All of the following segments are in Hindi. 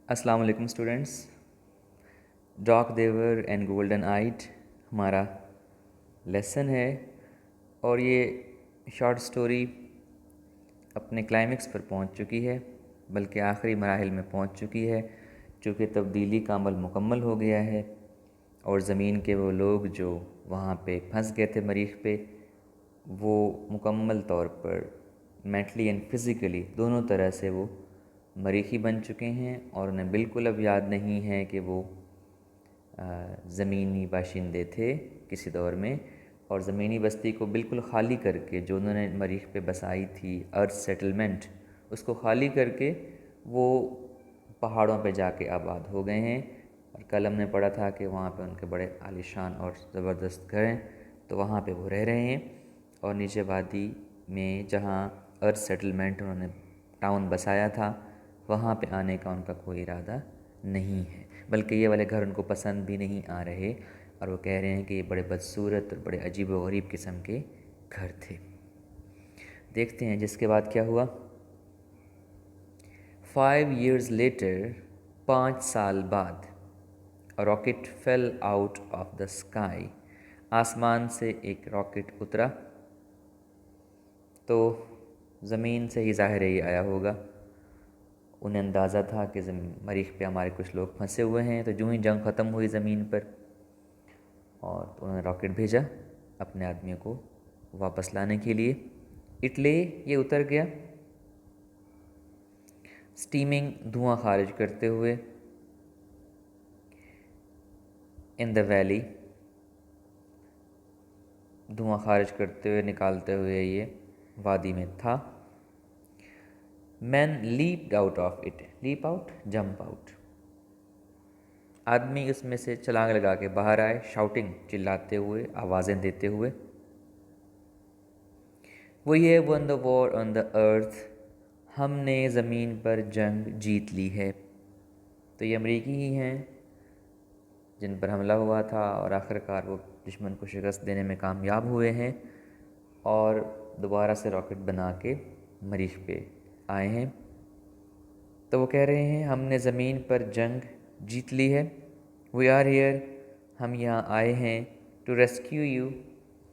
अस्सलाम वालेकुम स्टूडेंट्स। डॉग देवर एंड गोल्डन आइट हमारा लेसन है और ये शॉर्ट स्टोरी अपने क्लाइमेक्स पर पहुंच चुकी है, बल्कि आखिरी मराहिल में पहुंच चुकी है, चूँकि तब्दीली का अमल मुकम्मल हो गया है और ज़मीन के वो लोग जो वहाँ पे फंस गए थे मरीख़ पे, वो मुकम्मल तौर पर मेंटली एंड फिज़िकली दोनों तरह से वो मरीखी बन चुके हैं और उन्हें बिल्कुल अब याद नहीं है कि वो ज़मीनी बाशिंदे थे किसी दौर में, और ज़मीनी बस्ती को बिल्कुल ख़ाली करके जो उन्होंने मरीख़ पे बसाई थी अर्थ सेटलमेंट, उसको ख़ाली करके वो पहाड़ों पे जाके आबाद हो गए हैं। और कल हमने पढ़ा था कि वहाँ पे उनके बड़े आलीशान और ज़बरदस्त घर हैं, तो वहाँ पे वो रह रहे हैं। और नीचे वादी में जहाँ अर्थ सेटलमेंट उन्होंने टाउन बसाया था, वहाँ पे आने का उनका कोई इरादा नहीं है, बल्कि ये वाले घर उनको पसंद भी नहीं आ रहे और वो कह रहे हैं कि ये बड़े बदसूरत और बड़े अजीब व गरीब किस्म के घर थे। देखते हैं जिसके बाद क्या हुआ। 5 years लेटर, 5 साल बाद, rocket fail out of the sky, आसमान से एक रॉकेट उतरा। तो ज़मीन से ही ज़ाहिर है ये आया होगा। उन्हें अंदाज़ा था कि मरीख़ पे हमारे कुछ लोग फंसे हुए हैं, तो यूँ ही जंग ख़त्म हुई ज़मीन पर और तो उन्होंने रॉकेट भेजा अपने आदमियों को वापस लाने के लिए। इटली ये उतर गया स्टीमिंग, धुआं खारिज करते हुए। इन द वैली, धुआं खारिज करते हुए निकालते हुए ये वादी में था। Man leaped out of it, leap out jump out, आदमी उसमें से छलांग लगा के बाहर आए, शाउटिंग, चिल्लाते हुए, आवाज़ें देते हुए। We have won the war on the earth, हमने ज़मीन पर जंग जीत ली है। तो ये अमरीकी ही हैं जिन पर हमला हुआ था और आखिरकार वो दुश्मन को शिकस्त देने में कामयाब हुए हैं और दोबारा से रॉकेट बना के मरीख़ पे आए हैं। तो वो कह रहे हैं हमने ज़मीन पर जंग जीत ली है। वी आर हियर, हम यहाँ आए हैं, टू रेस्क्यू यू,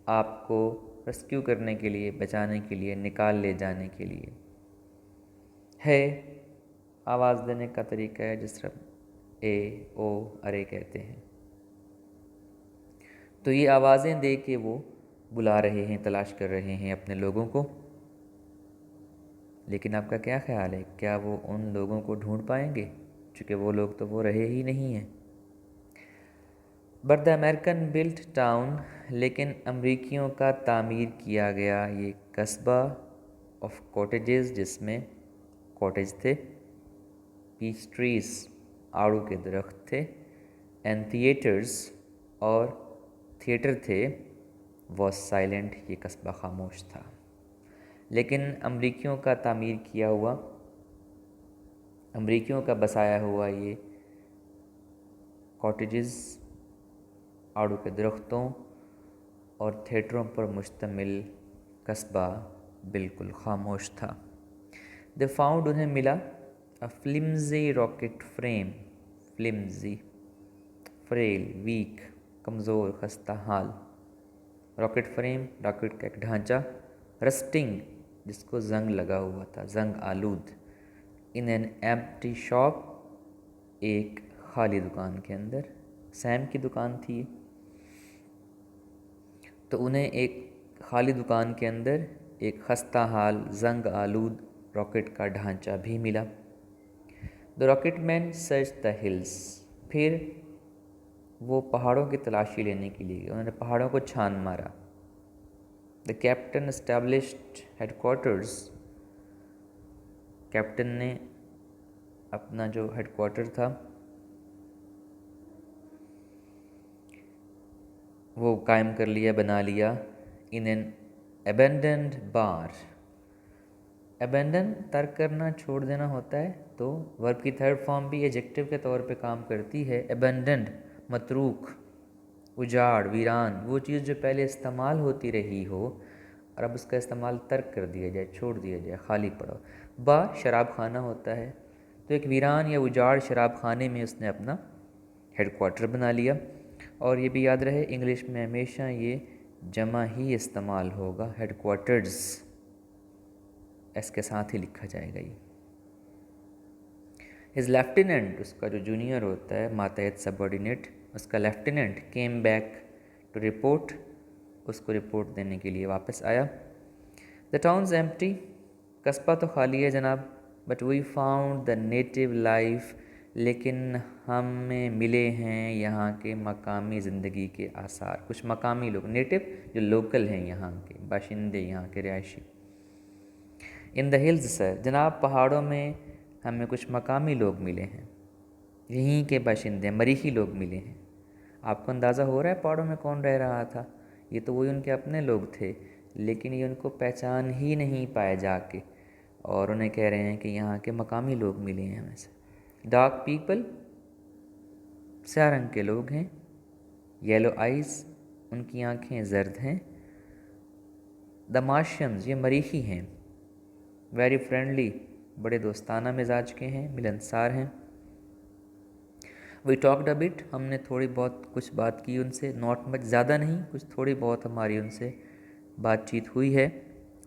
आपको रेस्क्यू करने के लिए, बचाने के लिए, निकाल ले जाने के लिए। है आवाज़ देने का तरीका है जिस तरह ए ओ अरे कहते हैं। तो ये आवाज़ें दे के वो बुला रहे हैं, तलाश कर रहे हैं अपने लोगों को। लेकिन आपका क्या ख्याल है, क्या वो उन लोगों को ढूंढ पाएंगे? चूँकि वो लोग तो वो रहे ही नहीं हैं। But the American built town, लेकिन अमरीकियों का तामीर किया गया ये कस्बा ऑफ कॉटेजेस, जिसमें कॉटेज थे, पीच ट्रीज, आड़ू के दरख्त थे, एंड थिएटर्स, और थिएटर थे, वॉज साइलेंट, ये कस्बा खामोश था। लेकिन अमरीकियों का तामीर किया हुआ, अमरीकियों का बसाया हुआ ये कॉटेजेस, आड़ू के दरख्तों और थिएटरों पर मुश्तमिल कस्बा बिल्कुल खामोश था। दे फाउंड, उन्हें मिला, a flimsy rocket frame, flimsy, frail, weak, कमज़ोर, खस्ता हाल, रॉकेट फ्रेम, रॉकेट का एक ढांचा, रस्टिंग, जिसको जंग लगा हुआ था, जंग आलूद, इन एन एम्प्टी शॉप, एक खाली दुकान के अंदर। सैम की दुकान थी, तो उन्हें एक खाली दुकान के अंदर एक खस्ता हाल, जंग आलूद रॉकेट का ढांचा भी मिला। The rocket man search the hills, फिर वो पहाड़ों की तलाशी लेने के लिए उन्होंने पहाड़ों को छान मारा। The captain established headquarters, captain ने अपना जो हेडक्वार्टर था वो कायम कर लिया, बना लिया, in an abandoned bar. Abandon तर्क करना, छोड़ देना होता है, तो वर्ब की थर्ड फॉर्म भी एडजेक्टिव के तौर पे काम करती है। अबेंडेंड, मतरूक, उजाड़, वीरान, वो चीज़ जो पहले इस्तेमाल होती रही हो और अब उसका इस्तेमाल तर्क कर दिया जाए, छोड़ दिया जाए, खाली पड़ा। बार शराब खाना होता है, तो एक वीरान या उजाड़ शराब खाने में उसने अपना हेडक्वार्टर बना लिया। और ये भी याद रहे, इंग्लिश में हमेशा ये जमा ही इस्तेमाल होगा, हेडक्वार्टर्स एस के साथ ही लिखा जाएगा ये। हिज लेफ्टिनेंट, उसका जो जूनियर होता है मातहत सबॉर्डिनेट, उसका lieutenant came back to report, उसको रिपोर्ट देने के लिए वापस आया। द टाउन्स एम्प्टी, कस्बा तो खाली है जनाब, but we found the native life, लेकिन हमें मिले हैं यहाँ के मकामी ज़िंदगी के आसार। कुछ मकामी लोग, नेटिव जो लोकल हैं यहाँ के बाशिंदे, यहाँ के रिहायशी। इन द हिल्स सर, जनाब पहाड़ों में हमें कुछ मकामी लोग मिले हैं, यहीं के बाशिंदे मरीखी लोग मिले हैं। आपको अंदाज़ा हो रहा है पहाड़ों में कौन रह रहा था? ये तो वही उनके अपने लोग थे, लेकिन ये उनको पहचान ही नहीं पाए जाके, और उन्हें कह रहे हैं कि यहाँ के मकामी लोग मिले हैं हमें से। डार्क पीपल, स्याह रंग के लोग हैं। येलो आइज़, उनकी आँखें जर्द हैं। द मार्शियंस, ये मरीखी हैं। वेरी फ्रेंडली, बड़े दोस्ताना मिजाज के हैं, मिलनसार हैं। वी टॉक्ड अ बिट, हमने थोड़ी बहुत कुछ बात की उनसे, नॉट मच, ज़्यादा नहीं, कुछ थोड़ी बहुत हमारी उनसे बातचीत हुई है।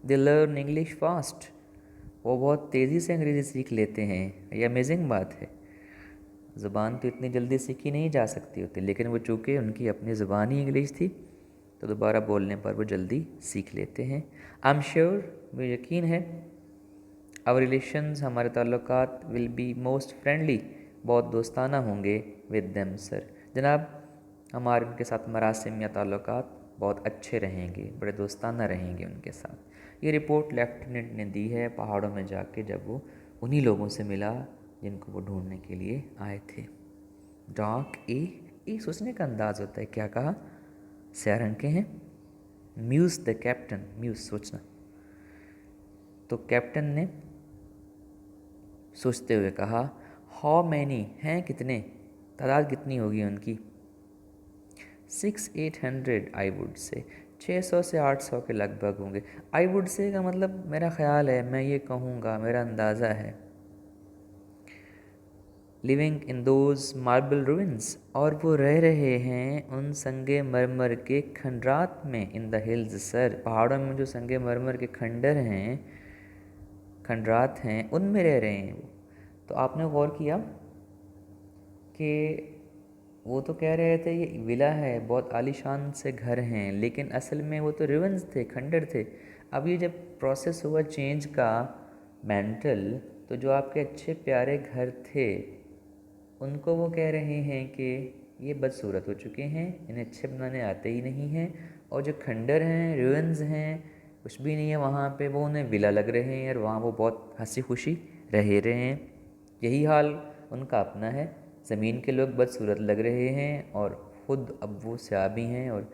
दे लर्न इंग्लिश फास्ट, वो बहुत तेज़ी से अंग्रेज़ी सीख लेते हैं। ये अमेजिंग बात है, ज़ुबान तो इतनी जल्दी सीखी नहीं जा सकती होती, लेकिन वो चूँकि उनकी अपनी ज़ुबान ही इंग्लिश थी तो दोबारा बोलने पर वो जल्दी सीख लेते हैं। आई एम श्योर, मुझे यकीन है। आवर रिलेशंस, हमारे ताल्लुकात, विल बी मोस्ट फ्रेंडली, बहुत दोस्ताना होंगे। विद देम सर, जनाब हमारे उनके साथ मरासिम या ताल्लुकात बहुत अच्छे रहेंगे, बड़े दोस्ताना रहेंगे उनके साथ। ये रिपोर्ट लेफ्टिनेंट ने दी है पहाड़ों में जाके, जब वो उन्हीं लोगों से मिला जिनको वो ढूंढने के लिए आए थे। डार्क ए सोचने का अंदाज़ होता है, क्या कहा? स्याह रंग के हैं। म्यूज़ द कैप्टन, म्यूज़ सोचना। तो कैप्टन ने सोचते हुए कहा, हाउ मैनी, हैं कितने, तादाद कितनी होगी उनकी? 600-800 आई वुड से, 600 से 800 के लगभग होंगे। आई वुड से का मतलब मेरा ख्याल है, मैं ये कहूँगा, मेरा अंदाज़ा है। Living in those marble ruins, और वो रह रहे हैं उन संगे मरमर के खंडरात में। इन द हिल्स सर, पहाड़ों में जो संगे मरमर के खंडर हैं, खंडरात हैं, उनमें रह रहे हैं वो। तो आपने गौर किया कि वो तो कह रहे थे ये विला है, बहुत आलीशान से घर हैं, लेकिन असल में वो तो रुइंस थे, खंडर थे। अब ये जब प्रोसेस हुआ चेंज का मेंटल, तो जो आपके अच्छे प्यारे घर थे उनको वो कह रहे हैं कि ये बदसूरत हो चुके हैं, इन्हें अच्छे बनाने आते ही नहीं हैं, और जो खंडर हैं, रुइंस हैं, कुछ भी नहीं है वहाँ पे, वो उन्हें विला लग रहे हैं और वहाँ वो बहुत हंसी खुशी रह रहे हैं। यही हाल उनका अपना है, ज़मीन के लोग बदसूरत लग रहे हैं और ख़ुद अब वो स्याबी हैं और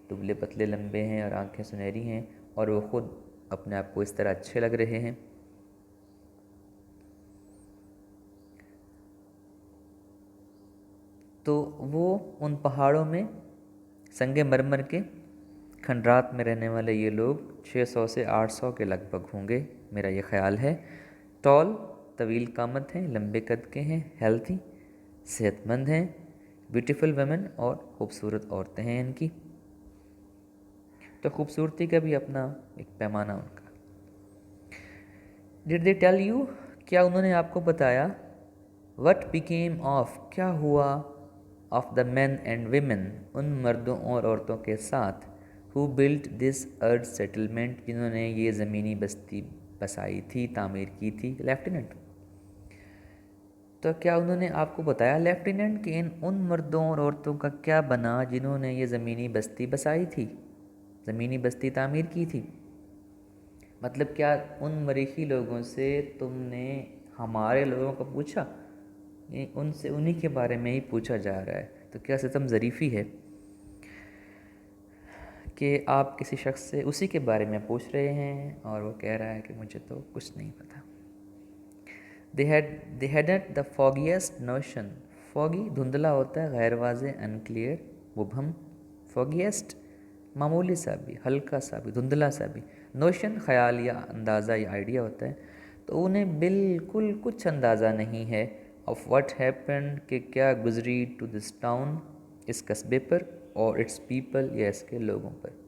दुबले पतले लंबे हैं और आंखें सुनहरी हैं, और वो ख़ुद अपने आप को इस तरह अच्छे लग रहे हैं। तो वो उन पहाड़ों में संगे मरमर के खंडरात में रहने वाले ये लोग 600 से 800 के लगभग होंगे, मेरा ये ख्याल है। टॉल, तवील कामत हैं, लंबे कद के हैं, हेल्थी, सेहतमंद हैं, ब्यूटीफुल वमेन, और खूबसूरत औरतें हैं इनकी। तो खूबसूरती का भी अपना एक पैमाना उनका। डिड दे टेल यू, क्या उन्होंने आपको बताया? वट बिकेम ऑफ, क्या हुआ? Of the man and women, उन मर्दों और औरतों के साथ। Who built this earth settlement, जिन्होंने ये ज़मीनी बस्ती बसाई थी, तामीर की थी। लेफ्टिनेंट, तो क्या उन्होंने आपको बताया लेफ्टिनेंट कि इन उन मर्दों और औरतों का क्या बना जिन्होंने ये ज़मीनी बस्ती बसाई थी, ज़मीनी बस्ती तामीर की थी? मतलब क्या उन मरीखी लोगों से तुमने हमारे लोगों को पूछा? ये उनसे उन्हीं के बारे में ही पूछा जा रहा है। तो क्या सितम ज़रीफ़ी है कि आप किसी शख्स से उसी के बारे में पूछ रहे हैं और वो कह रहा है कि मुझे तो कुछ नहीं पता। they hadn't the foggiest notion, foggy धुंधला होता है, गैर वाज़े, अनक्लियर, मुबहम। foggiest मामूली सा भी, हल्का सा भी, धुंधला सा भी। नोशन ख्याल या अंदाज़ा या आइडिया होता है। तो उन्हें बिल्कुल कुछ अंदाज़ा नहीं है ऑफ व्हाट हैपेंड, कि क्या गुजरी टू दिस टाउन, इस कस्बे पर, और इट्स पीपल, या इसके लोगों पर।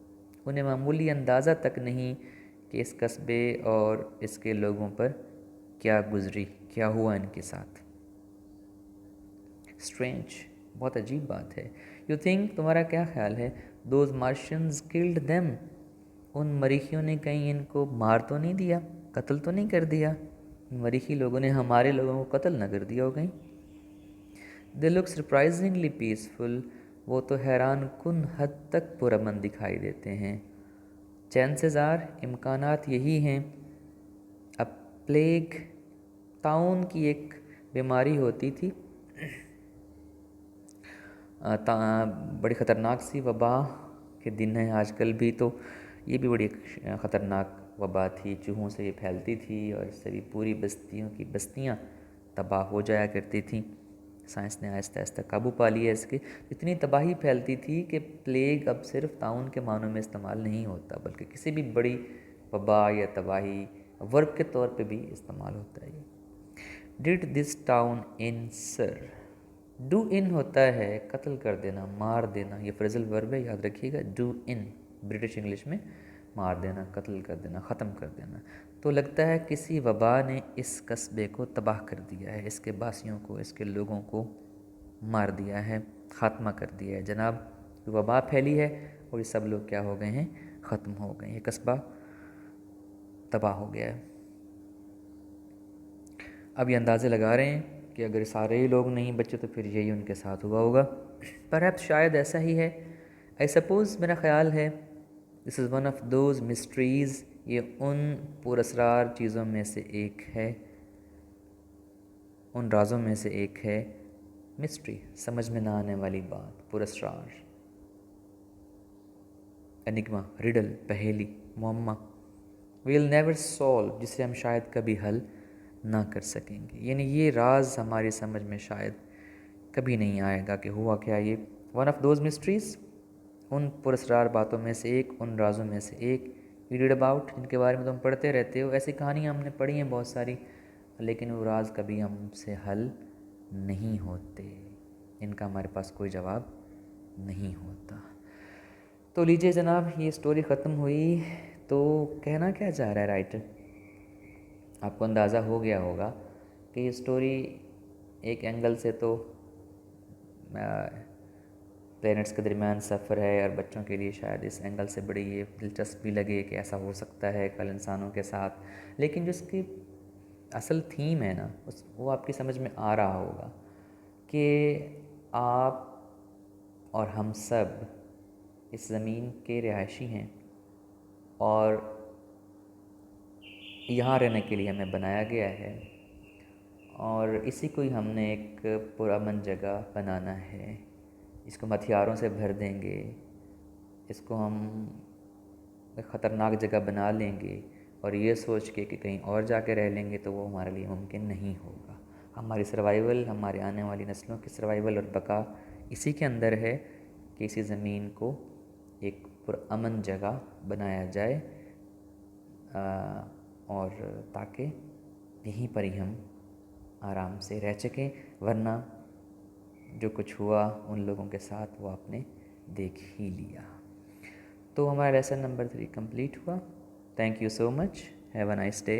उन्हें मामूली अंदाज़ा तक नहीं कि इस कस्बे और इसके लोगों पर क्या गुजरी, क्या हुआ इनके साथ। स्ट्रेंज, बहुत अजीब बात है। यू थिंक, तुम्हारा क्या ख्याल है, दोज मार्शियंस किल्ड देम, उन मरीखियों ने कहीं इनको मार तो नहीं दिया, कत्ल तो नहीं कर दिया, मरीखी लोगों ने हमारे लोगों को कत्ल ना कर दिया हो कहीं। दे लुक सरप्राइजिंगली पीसफुल, वो तो हैरान कुन हद तक पुरअमन दिखाई देते हैं। चांसेस आर, इम्कानात यही हैं, अब प्लेग, ताउन की एक बीमारी होती थी, बड़ी ख़तरनाक सी वबा के दिन है आजकल भी, तो ये भी बड़ी ख़तरनाक वबा थी। चूहों से ये फैलती थी और इससे भी पूरी बस्तियों की बस्तियां तबाह हो जाया करती थी। साइंस ने आहिस्ता आहिस्ता काबू पा लिया इसके। इतनी तबाही फैलती थी कि प्लेग अब सिर्फ ताउन के मानों में इस्तेमाल नहीं होता, बल्कि किसी भी बड़ी वबा या तबाही वर्ब के तौर पे भी इस्तेमाल होता है। Did this town in sir, do in होता है कत्ल कर देना, मार देना, ये फ्रेजल वर्ब है, याद रखिएगा। डू इन ब्रिटिश इंग्लिश में मार देना, कत्ल कर देना, ख़त्म कर देना। तो लगता है किसी वबा ने इस कस्बे को तबाह कर दिया है, इसके बासियों को, इसके लोगों को मार दिया है, ख़ात्मा कर दिया है जनाब। वबा फैली है और ये सब लोग क्या हो गए हैं, ख़त्म हो गए, ये कस्बा तबाह हो गया है। अब ये अंदाज़े लगा रहे हैं कि अगर सारे ही लोग नहीं बचे तो फिर यही उनके साथ हुआ होगा। परहैप्स शायद ऐसा ही है। आई सपोज़, मेरा ख़्याल है, this is one of those mysteries, ये उन पुरअसरार चीज़ों में से एक है, उन राज़ों में से एक है। मिस्ट्री, समझ में ना आने वाली बात, पुरअसरार, एनिग्मा, रिडल, पहेली, मुअम्मा, वील नेवर सॉल्व, जिसे हम शायद कभी हल ना कर सकेंगे। यानी ये राज हमारी समझ में शायद कभी नहीं आएगा कि हुआ क्या ये। वन ऑफ दोज मिस्ट्रीज़, उन पुरस्कार बातों में से एक, उन राजों में से एक। यू रीड अबाउट, जिनके बारे में तुम पढ़ते रहते हो। ऐसी कहानियाँ हमने पढ़ी हैं बहुत सारी, लेकिन वो राज कभी हमसे हल नहीं होते, इनका हमारे पास कोई जवाब नहीं होता। तो लीजिए जनाब, ये स्टोरी ख़त्म हुई। तो कहना क्या चाह रहा है राइटर, आपको अंदाज़ा हो गया होगा कि ये स्टोरी एक एंगल से तो प्लैनेट्स के दरमियान सफ़र है, और बच्चों के लिए शायद इस एंगल से बड़ी ये दिलचस्प भी लगे कि ऐसा हो सकता है कल इंसानों के साथ। लेकिन जो इसकी असल थीम है ना, वो आपकी समझ में आ रहा होगा कि आप और हम सब इस ज़मीन के रिहायशी हैं, और यहाँ रहने के लिए हमें बनाया गया है, और इसी को ही हमने एक पुरअमन जगह बनाना है। इसको हथियारों से भर देंगे, इसको हम एक ख़तरनाक जगह बना लेंगे, और ये सोच के कि कहीं और जाके रह लेंगे तो वो हमारे लिए मुमकिन नहीं होगा। हमारी सर्वाइवल, हमारे आने वाली नस्लों की सर्वाइवल और बका इसी के अंदर है कि इसी ज़मीन को एक पुरअमन जगह बनाया जाए, और ताकि यहीं पर ही हम आराम से रह सकें। वरना जो कुछ हुआ उन लोगों के साथ वो आपने देख ही लिया। तो हमारा लेसन नंबर 3 कंप्लीट हुआ। Thank you so much, have a nice day.